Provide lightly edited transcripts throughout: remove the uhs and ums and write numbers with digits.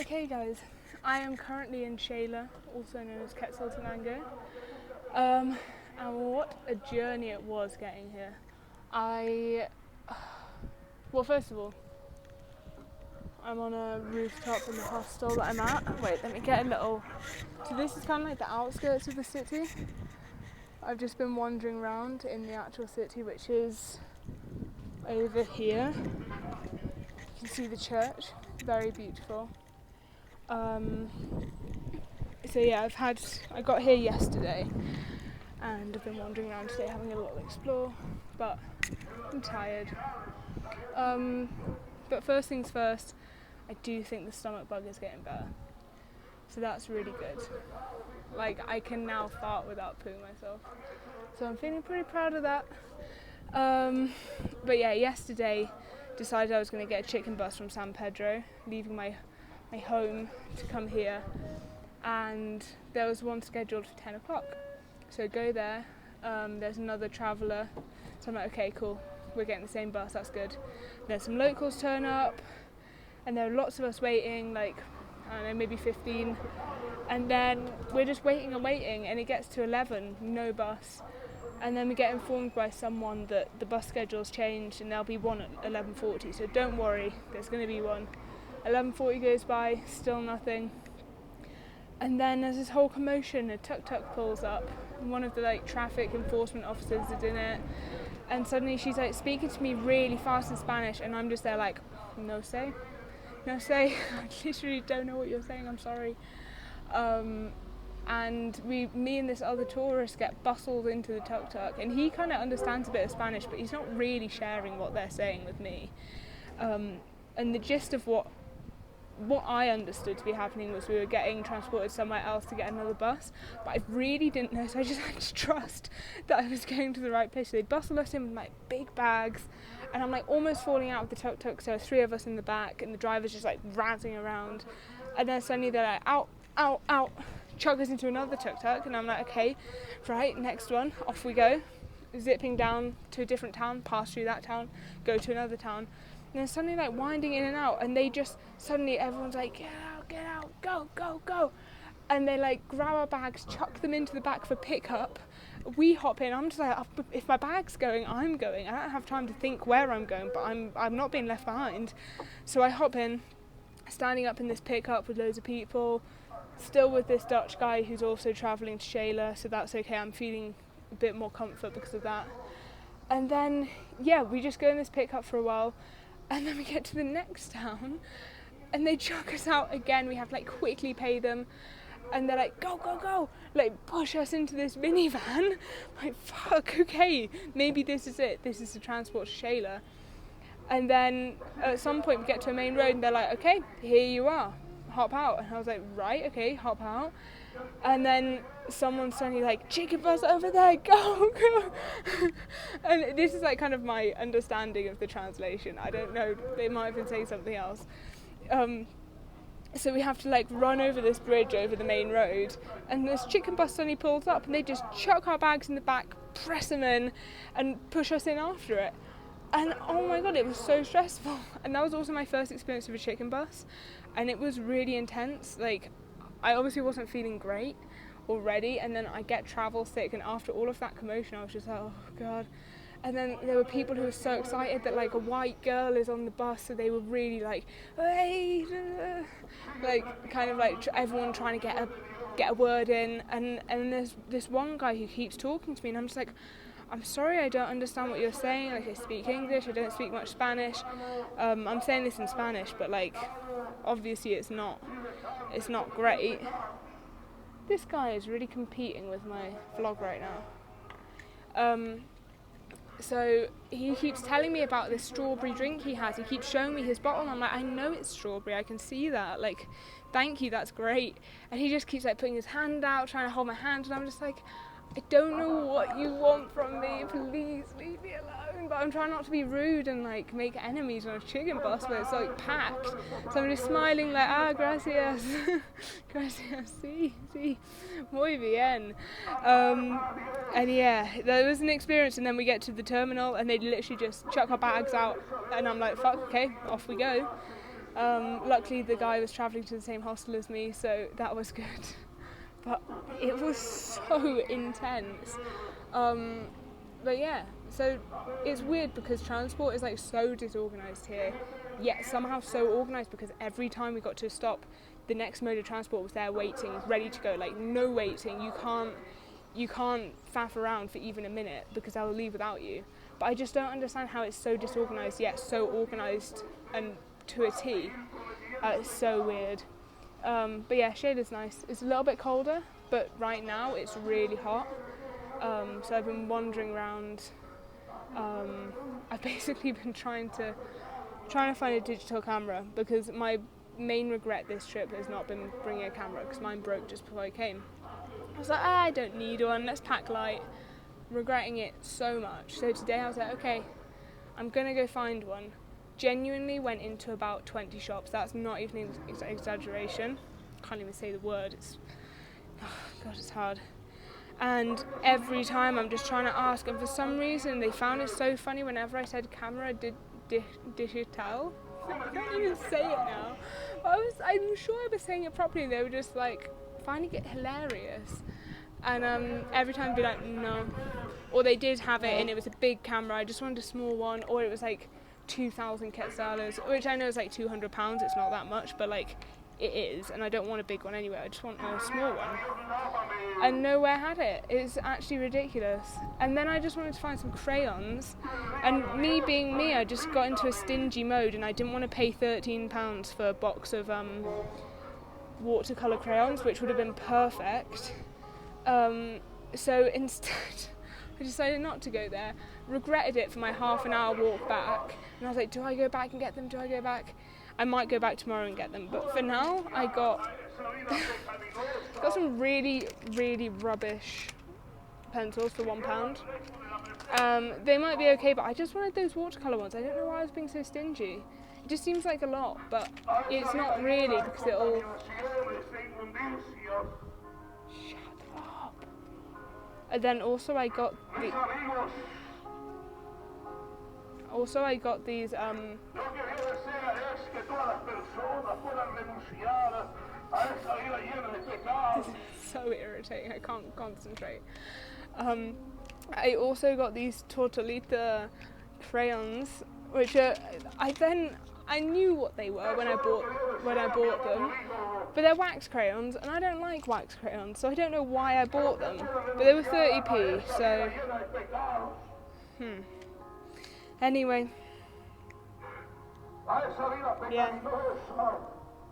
Okay guys, I am currently in Shayla, also known as Quetzaltenango, and what a journey it was getting here. Well, first of all, I'm on a rooftop in the hostel that I'm at. Wait, let me get a little, so this is kind of like the outskirts of the city. I've just been wandering around in the actual city, which is over here. You can see the church, very beautiful. So yeah, I got here yesterday and I've been wandering around today having a little explore, but I'm tired. But first things first, I do think the stomach bug is getting better. So that's really good. Like, I can now fart without pooing myself. So I'm feeling pretty proud of that. But yeah, yesterday decided I was going to get a chicken bus from San Pedro, leaving my home to come here, and there was one scheduled for 10 o'clock. So go there, there's another traveller, so I'm like, okay, cool, we're getting the same bus, that's good. Then some locals turn up, and there are lots of us waiting, like, I don't know, maybe 15, and then we're just waiting, and it gets to 11, no bus. And then we get informed by someone that the bus schedule's changed and there'll be one at 11:40, so don't worry, there's going to be one. 11:40 goes by, still nothing. And then there's this whole commotion, a tuk-tuk pulls up, and one of the traffic enforcement officers is in it, and suddenly she's speaking to me really fast in Spanish, and I'm just there no sé, I literally don't know what you're saying, I'm sorry. And me and this other tourist get bustled into the tuk-tuk, and he kind of understands a bit of Spanish, but he's not really sharing what they're saying with me. And the gist of what I understood to be happening was we were getting transported somewhere else to get another bus, but I really didn't know, so I just had to trust that I was going to the right place. So they bustled us in with big bags, and I'm almost falling out of the tuk-tuk, so 3 of us in the back, and the driver's just razzing around, and then suddenly they're out, chuck us into another tuk-tuk, and I'm okay, right, next one, off we go, zipping down to a different town, pass through that town, go to another town, and then suddenly winding in and out, and they just suddenly everyone's get out, go, and they grab our bags, chuck them into the back for pickup. We hop in. I'm just if my bag's going, I'm going. I don't have time to think where I'm going, but I'm not being left behind. So I hop in, standing up in this pickup with loads of people, still with this Dutch guy who's also travelling to Shayla, so that's okay. I'm feeling a bit more comfort because of that. And then we just go in this pickup for a while, and then we get to the next town, and they chuck us out again. We have to quickly pay them, and they're go, push us into this minivan. Fuck, okay, maybe this is it. This is the transport to Shayla. And then at some point we get to a main road, and they're okay, here you are, hop out. And I was right, okay, hop out. And then someone's suddenly chicken bus over there, go. And this is kind of my understanding of the translation. I don't know, they might have been saying something else. So we have to run over this bridge over the main road, and this chicken bus suddenly pulls up, and they just chuck our bags in the back, press them in, and push us in after it. And oh my god, it was so stressful. And that was also my first experience of a chicken bus, and it was really intense. I obviously wasn't feeling great already, and then I get travel sick, and after all of that commotion I was just oh god. And then there were people who were so excited that a white girl is on the bus, so they were really hey, everyone trying to get a word in, and there's this one guy who keeps talking to me, and I'm just I'm sorry, I don't understand what you're saying. I speak English, I don't speak much Spanish. I'm saying this in Spanish, but obviously it's not great. This guy is really competing with my vlog right now. So he keeps telling me about this strawberry drink he has. He keeps showing me his bottle, and I'm I know it's strawberry, I can see that. Thank you, that's great. And he just keeps putting his hand out, trying to hold my hand, and I'm just I don't know what you want from me, please leave me alone. But I'm trying not to be rude and make enemies on a chicken bus where it's packed. So I'm just smiling gracias, gracias, sí, muy bien. And there was an experience, and then we get to the terminal, and they literally just chuck our bags out, and I'm fuck, okay, off we go. Luckily the guy was travelling to the same hostel as me, so that was good. But it was so intense. But yeah, so it's weird because transport is like so disorganised here, yet somehow so organised, because every time we got to a stop, the next mode of transport was there waiting, ready to go. Like, no waiting. You can't faff around for even a minute because they'll leave without you. But I just don't understand how it's so disorganised yet so organised and to a T. It's so weird. But yeah, Sheila's nice. It's a little bit colder, but right now it's really hot. So I've been wandering around. I've basically been trying to find a digital camera, because my main regret this trip has not been bringing a camera, because mine broke just before I came. I was like, I don't need one, let's pack light. Regretting it so much. So today I was like, okay, I'm gonna go find one. Genuinely went into about 20 shops. That's not even exaggeration. Can't even say the word. God, it's hard. And every time I'm just trying to ask, and for some reason they found it so funny whenever I said camera digital. I can't even say it now. But I'm sure I was saying it properly. They were just like finding it hilarious. And every time I'd be like, no. Or they did have it and it was a big camera, I just wanted a small one, or it was like 2,000 quetzales, which I know is like £200, it's not that much, but like it is, and I don't want a big one anyway, I just want a small one. And nowhere had it. It's actually ridiculous. And then I just wanted to find some crayons, and me being me, I just got into a stingy mode and I didn't want to pay £13 for a box of watercolour crayons, which would have been perfect. So instead I decided not to go there, regretted it for my half an hour walk back, and I was like, do I go back and get them, do I go back? I might go back tomorrow and get them, but for now I got some really, really rubbish pencils for £1. They might be okay, but I just wanted those watercolour ones. I don't know why I was being so stingy. It just seems like a lot, but it's not really, because it'll... And then also I got these this is so irritating, I can't concentrate. I also got these Tortolita crayons, which are, I knew what they were when I bought them, but they're wax crayons, and I don't like wax crayons, so I don't know why I bought them. But they were 30p, so anyway, yeah,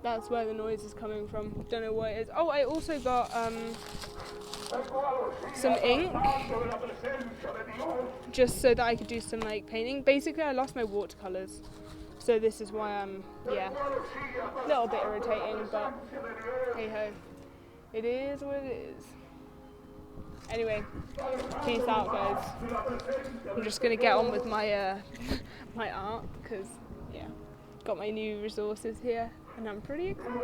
that's where the noise is coming from. Don't know what it is. Oh, I also got some ink, just so that I could do some like painting. Basically, I lost my watercolours, so this is why I'm, a little bit irritating, but hey ho, it is what it is. Anyway, peace out, guys. I'm just gonna get on with my my art, because got my new resources here, and I'm pretty excited.